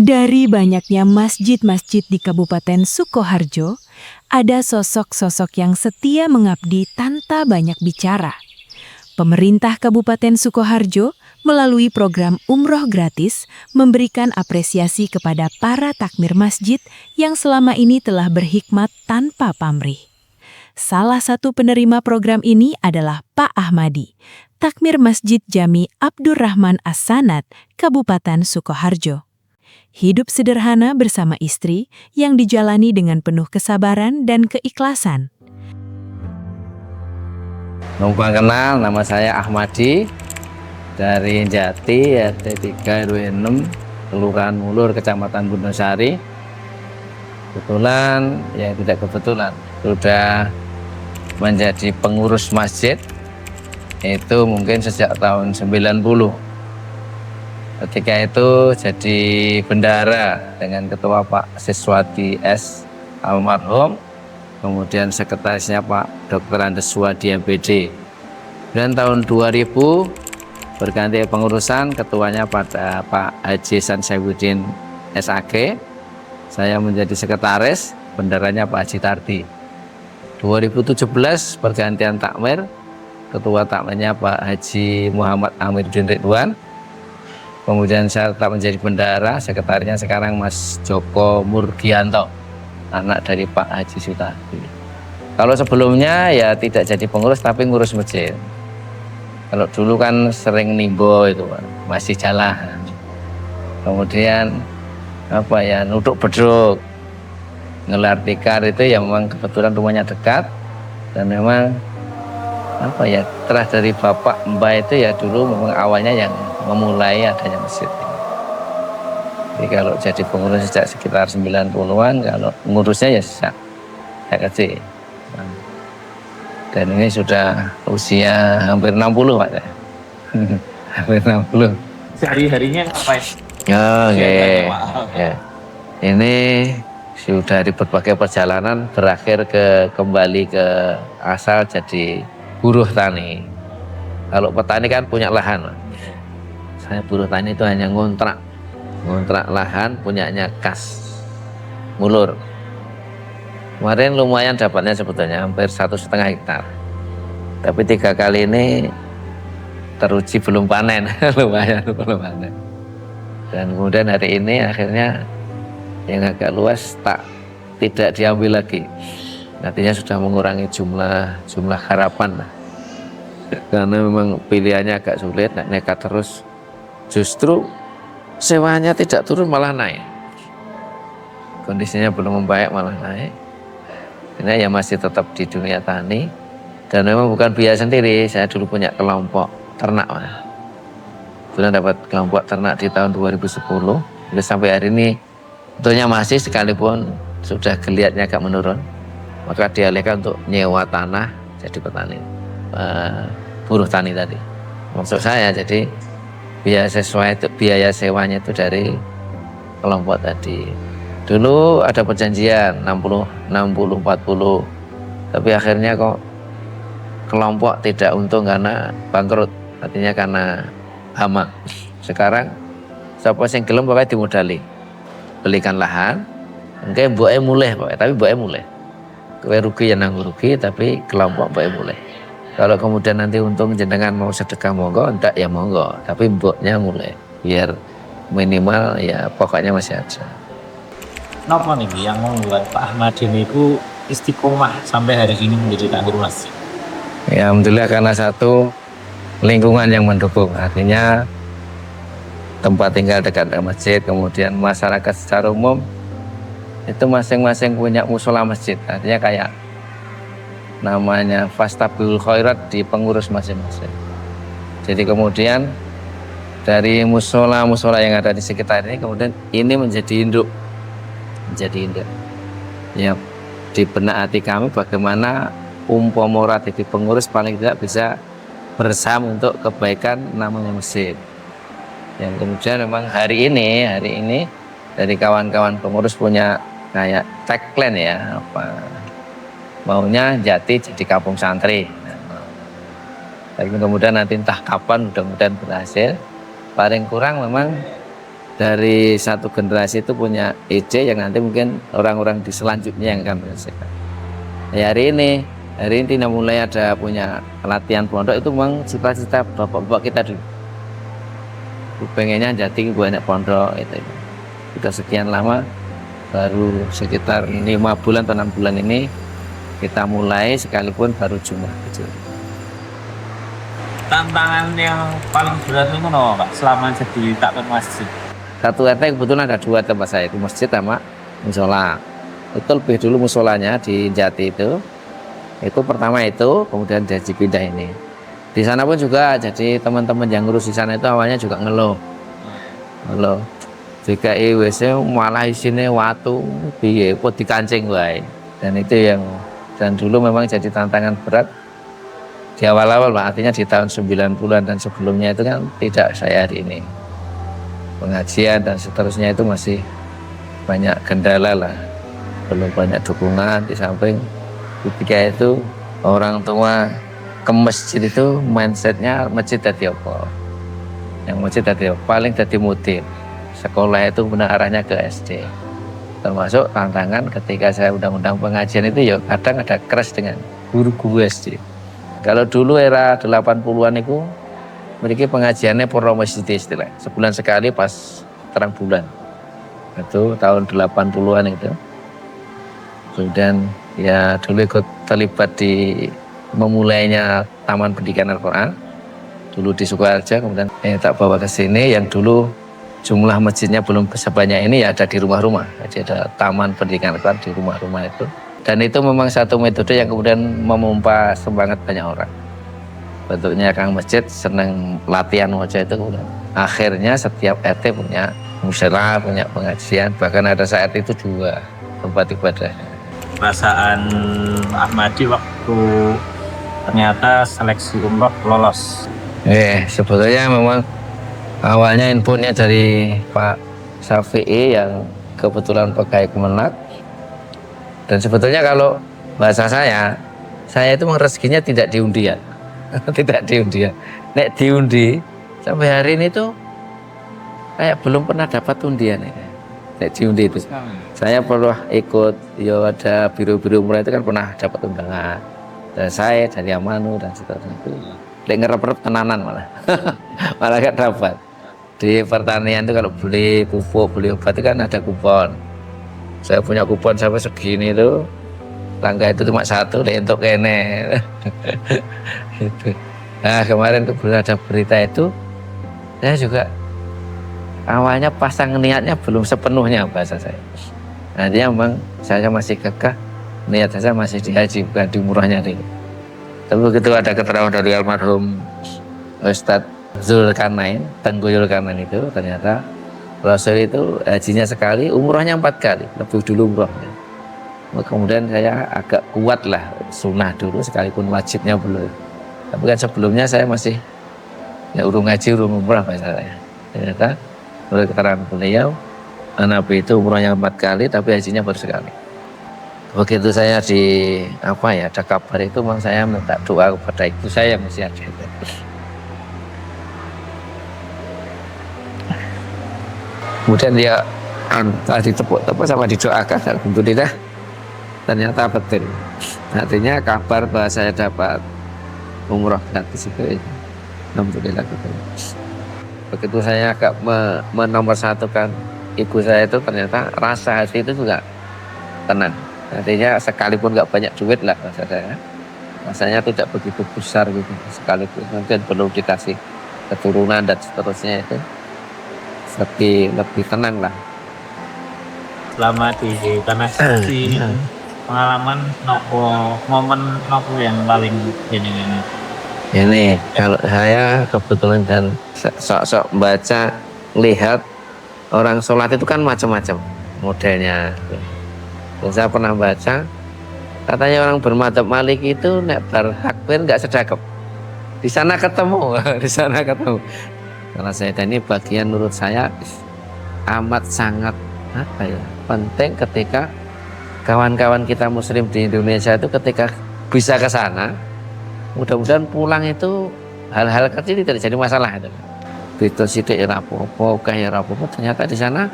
Dari banyaknya masjid-masjid di Kabupaten Sukoharjo, ada sosok-sosok yang setia mengabdi tanpa banyak bicara. Pemerintah Kabupaten Sukoharjo melalui program Umroh Gratis memberikan apresiasi kepada para takmir masjid yang selama ini telah berhikmat tanpa pamrih. Salah satu penerima program ini adalah Pak Ahmadi, takmir Masjid Jami Abdurrahman As-Sanad, Kabupaten Sukoharjo. Hidup sederhana bersama istri yang dijalani dengan penuh kesabaran dan keikhlasan. Numpang kenal, nama saya Ahmadi dari Jati, RT 3 RW 6, Kelurahan Mulur, Kecamatan Gunungsari. Kebetulan, ya tidak kebetulan, sudah menjadi pengurus masjid itu mungkin sejak tahun 90. Ketika itu jadi bendahara dengan ketua Pak Siswadi S. almarhum, kemudian sekretarisnya Pak Dr. Andes Suwadi MPD. Dan tahun 2000 berganti pengurusan, ketuanya pada Pak Haji San Saifuddin SAG. Saya menjadi sekretaris, bendaharanya Pak Haji Tardi. 2017 pergantian takmir, ketua takmirnya Pak Haji Muhammad Amiruddin Ridwan. Kemudian saya tetap menjadi bendahara, sekretarisnya sekarang Mas Joko Murgianto, anak dari Pak Haji Sutardi. Kalau sebelumnya ya tidak jadi pengurus tapi ngurus masjid. Kalau dulu kan sering nimbo itu masih jalan. Kemudian nuduk beduk, ngelar tikar itu ya memang kebetulan rumahnya dekat dan memang terah dari bapak mbak itu ya dulu memang awalnya yang memulai adanya masjid ini. Jadi kalau jadi pengurus sejak sekitar 90-an, kalau ngurusnya ya sejak kecil. Dan ini sudah usia hampir 60 Pak. Hampir 60. Sehari-harinya ngapain? Ya. Ini sudah di berbagai perjalanan berakhir kembali ke asal jadi buruh tani. Kalau petani kan punya lahan, Pak. Saya buruh tani itu hanya ngontrak lahan punyanya Kas Mulur. Kemarin lumayan dapatnya sebetulnya hampir 1,5 hektar. Tapi 3 kali ini teruji belum panen, lumayan belum panen. Dan kemudian hari ini akhirnya yang agak luas tidak diambil lagi. Artinya sudah mengurangi jumlah harapan. Karena memang pilihannya agak sulit, nekat terus. Justru sewanya tidak turun malah naik. Kondisinya belum membaik malah naik. Ini ya masih tetap di dunia tani. Dan memang bukan biaya sendiri, saya dulu punya kelompok ternak. Kemudian dapat kelompok ternak di tahun 2010. Jadi sampai hari ini tentunya masih sekalipun sudah geliatnya agak menurun. Maka dialihkan untuk nyewa tanah jadi petani, buruh tani tadi. Maksud saya jadi biaya sewanya itu dari kelompok tadi. Dulu ada perjanjian 60-40, tapi akhirnya kok kelompok tidak untung karena bangkrut, artinya karena hama. Sekarang siapa yang gelem pokoknya dimodali, belikan lahan, mungkin mboknya mulai, tapi mboknya mulai. Kowe rugi ya nanggung rugi, tapi kelompok mboknya mulai. Kalau kemudian nanti untung jenengan mau sedekah monggo, enggak ya monggo, tapi mboknya mulai biar minimal ya pokoknya masih ada. Napa nih yang membuat Pak Ahmad ini itu istiqomah sampai hari ini menjadi takmir masjid? Ya alhamdulillah karena satu lingkungan yang mendukung, artinya tempat tinggal dekat dengan masjid, kemudian masyarakat secara umum itu masing-masing punya musola masjid, artinya kayak namanya Fastabiqul Khairat di pengurus masing-masing. Jadi kemudian dari musola yang ada di sekitar ini kemudian ini menjadi induk. Ya di benak hati kami bagaimana umpama jadi pengurus paling tidak bisa bersama untuk kebaikan namanya masjid. Yang kemudian memang hari ini dari kawan-kawan pengurus punya kayak tagline ya, maunya Jati jadi kampung santri. Tapi kemudian nanti entah kapan mudah-mudahan berhasil. Paling kurang memang dari satu generasi itu punya ide yang nanti mungkin orang-orang di selanjutnya yang akan menyelesaikan. Ya, hari ini tidak mulai ada punya latihan pondok, itu memang cita-cita bapak-bapak kita dulu. Pengennya jadi banyak pondok itu. Sudah sekian lama, baru sekitar 5 bulan atau 6 bulan ini kita mulai, sekalipun baru Jumat kecil. Tantangan yang paling berat itu no, Pak, selama jadi takmir masjid. Satu RT kebetulan ada 2 tempat saya, itu masjid sama musola. Itu lebih dulu musolanya di Jati itu pertama itu, kemudian jadi pindah ini. Di sana pun juga, jadi teman-teman yang ngurus di sana itu awalnya juga ngeluh. Jika WC malah isinya watu, piye, kok dikancing wae. Dan dulu memang jadi tantangan berat di awal-awal, artinya di tahun 90-an dan sebelumnya itu kan tidak saya hari ini. Pengajian dan seterusnya itu masih banyak kendala lah, belum banyak dukungan. Di samping ketika itu orang tua ke masjid itu mindsetnya masjid tadi apa, yang masjid tadi paling tadi mutim, sekolah itu benar arahnya ke SD. Termasuk tantangan ketika saya undang-undang pengajian itu ya kadang ada keras dengan guru-guru SD. Kalau dulu era 80-an itu memiliki pengajiannya poro masjid istilah, sebulan sekali pas terang bulan. Itu tahun 80-an itu. Kemudian ya dulu ikut terlibat di memulainya Taman Pendidikan Al-Quran dulu di Sukoharjo, kemudian tak bawa ke sini. Yang dulu jumlah masjidnya belum sebanyak ini, ya ada di rumah-rumah, jadi ada Taman Pendidikan Al-Quran di rumah-rumah itu. Dan itu memang satu metode yang kemudian memompa semangat banyak orang. Bentuknya Kang Masjid senang latihan wajah itu, kemudian akhirnya setiap RT punya musyawarah, punya pengajian, bahkan ada saat itu 2 tempat ibadah. Perasaan Ahmadi waktu ternyata seleksi umroh lolos. Sebetulnya memang awalnya infonya dari Pak Syafi'i yang kebetulan pegawai Kemenak. Dan sebetulnya kalau bahasa saya itu memang rezekinya tidak diundi ya. Tidak diundi ya. Nek diundi sampai hari ini tuh kayak belum pernah dapat undian. Nek diundi itu. Saya pernah ikut, ya ada biru-biru umrah itu kan pernah dapat undangan. Dan saya dari Amanu dan seterusnya itu. Nek ngerep-ngerep tenanan malah. Malah gak dapat. Di pertanian itu kalau beli pupuk, beli obat itu kan ada kupon. Saya punya kupon sampai segini tuh, tangga itu cuma 1, untuk kene. Gitu. Nah kemarin tuh ada berita itu, saya juga awalnya pasang niatnya belum sepenuhnya bahasa saya. Nantinya memang saya masih kekeh, niat saya masih di haji, bukan di umrohnya nih. Tapi begitu ada keterangan dari almarhum Ustadz Zulkarnain, Tengku Zulkarnain itu, ternyata Rasul itu hajinya sekali, umrohnya 4 kali, lebih dulu umrohnya. Kemudian saya agak kuat lah, sunnah dulu sekalipun wajibnya belum. Tapi kan sebelumnya saya masih ya urung ngaji, urung umroh bahasa saya. Ternyata menurut keterangan beliau, Nabi itu umrohnya 4 kali, tapi hajinya baru sekali. Begitu saya ada kabar itu, memang saya minta doa kepada ibu saya yang masih ada. Kemudian dia ditepuk-tepuk sama didoakan, alhamdulillah ternyata betul. Artinya kabar bahwa saya dapat umroh gratis itu, alhamdulillah betul. Begitu saya agak menomorsatukan ibu saya itu, ternyata rasa hati itu juga tenang. Artinya sekalipun nggak banyak duit lah saya, rasanya tidak begitu besar gitu. Sekalipun mungkin belum dikasih keturunan dan seterusnya itu, lebih tenang lah. Selama di tanah suci, pengalaman momen yang paling ini kalau saya kebetulan dan sok-sok baca, lihat orang sholat itu kan macam-macam modelnya. Dan saya pernah baca, katanya orang bermadzhab Maliki itu nek bertakbir nggak sedekap. Di sana ketemu. Kalau saya ini bagian menurut saya amat sangat penting ketika kawan-kawan kita muslim di Indonesia itu ketika bisa ke sana, mudah-mudahan pulang itu hal-hal kecil tidak jadi masalah itu. beda sidik ya apa-apa, kayak apa-apa, ternyata di sana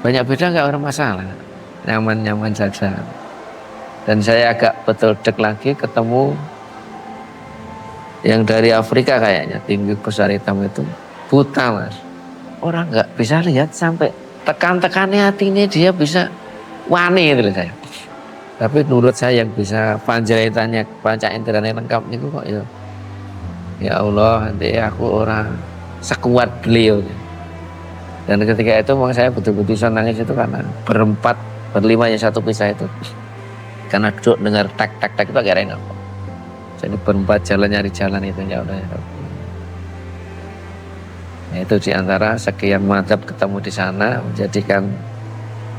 banyak beda nggak orang masalah, nyaman-nyaman saja. Dan saya agak betul dek lagi ketemu yang dari Afrika kayaknya, tinggi besar hitam itu buta mas, orang nggak bisa lihat sampai tekan-tekannya hatinya dia bisa wani itu saya. Tapi menurut saya yang bisa panca inderanya lengkap itu kok ya. Ya Allah, nanti aku orang sekuat beliau. Dan ketika itu memang saya betul-betul bisa nangis itu karena berempat, berlima yang satu pisah itu. Karena duduk dengar tak itu agak enak. Jadi berempat jalan nyari jalan itu ya Allah. Nah, itu diantara sekian madzhab ketemu di sana menjadikan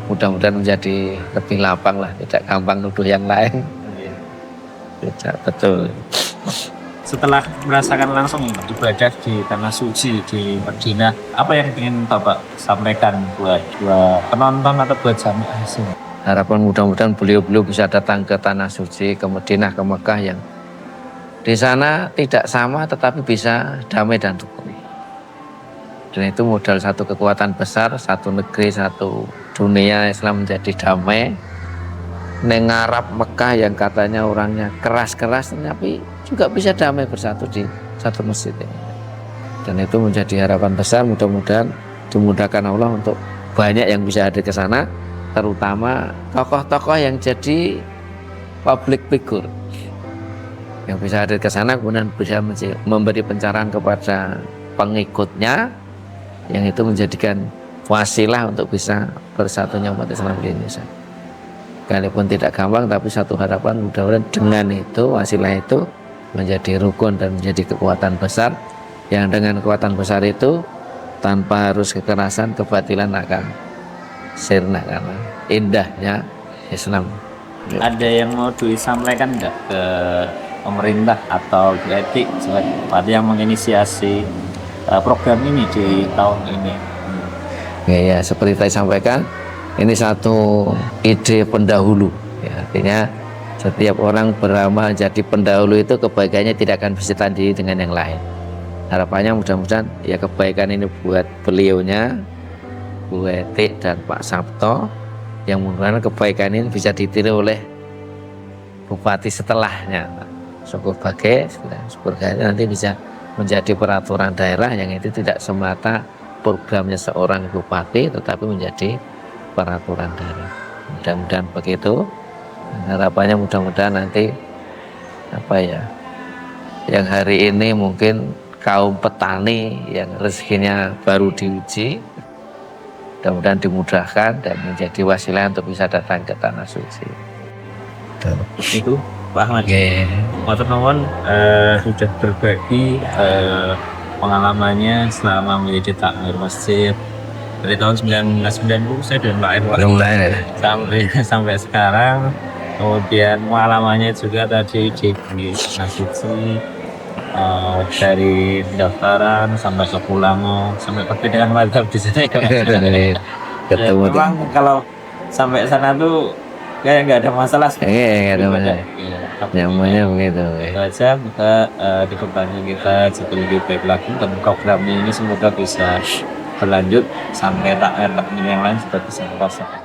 mudah-mudahan menjadi lebih lapang lah, tidak gampang nuduh yang lain. Tidak, betul. Setelah merasakan langsung ibadah di tanah suci di Madinah, apa yang ingin Bapak sampaikan buat penonton atau buat jamaah sini? Harapan mudah-mudahan beliau-beliau bisa datang ke tanah suci, ke Madinah, ke Mekah yang di sana tidak sama tetapi bisa damai dan rukun. Dan itu modal satu kekuatan besar, satu negeri, satu dunia Islam menjadi damai. Neng Arab Mekah yang katanya orangnya keras-keras tapi juga bisa damai bersatu di satu masjid ini. Dan itu menjadi harapan besar, mudah-mudahan dimudahkan Allah untuk banyak yang bisa hadir ke sana, terutama tokoh-tokoh yang jadi public figure yang bisa hadir ke sana kemudian bisa memberi pencerahan kepada pengikutnya yang itu menjadikan wasilah untuk bisa bersatunya umat Islam di Indonesia. Sekalipun tidak gampang, tapi satu harapan mudah-mudahan dengan itu, wasilah itu menjadi rukun dan menjadi kekuatan besar, yang dengan kekuatan besar itu tanpa harus kekerasan, kebatilan akan sirna karena indahnya Islam. Ada yang mau disampaikan enggak ke pemerintah atau Bu Etik sebagai yang menginisiasi program ini di tahun ini? Ya, seperti saya sampaikan, ini satu ide pendahulu. Ya, artinya setiap orang beramal jadi pendahulu itu kebaikannya tidak akan bersita diri dengan yang lain. Harapannya mudah-mudahan ya kebaikan ini buat beliaunya, Bu Etik dan Pak Sabto, yang mudah-mudahan kebaikan ini bisa ditiru oleh bupati setelahnya, syukur bagai, syukur nanti bisa menjadi peraturan daerah yang itu tidak semata programnya seorang bupati tetapi menjadi peraturan daerah. Mudah-mudahan begitu. Harapannya mudah-mudahan nanti yang hari ini mungkin kaum petani yang rezekinya baru diuji, mudah-mudahan dimudahkan dan menjadi wasilah untuk bisa datang ke tanah suci. Itu Pak Ahmad. Teman-teman sudah berbagi pengalamannya selama menjadi takmir masjid dari tahun 1990 saya sudah lahir sampai sekarang. Kemudian pengalamannya juga tadi di Nasuci, dari pendaftaran sampai ke Pulango sampai perbedaan madzhab di sini. Ketemu ya, memang kalau sampai sana tuh kayak nggak ada masalah. Nggak ada masalah. Nyamannya begitu. Itu aja, kita di kedepannya kita jadi lebih baik lagi dan program ini semoga bisa berlanjut sampai takmir yang lain sudah bisa merasakan.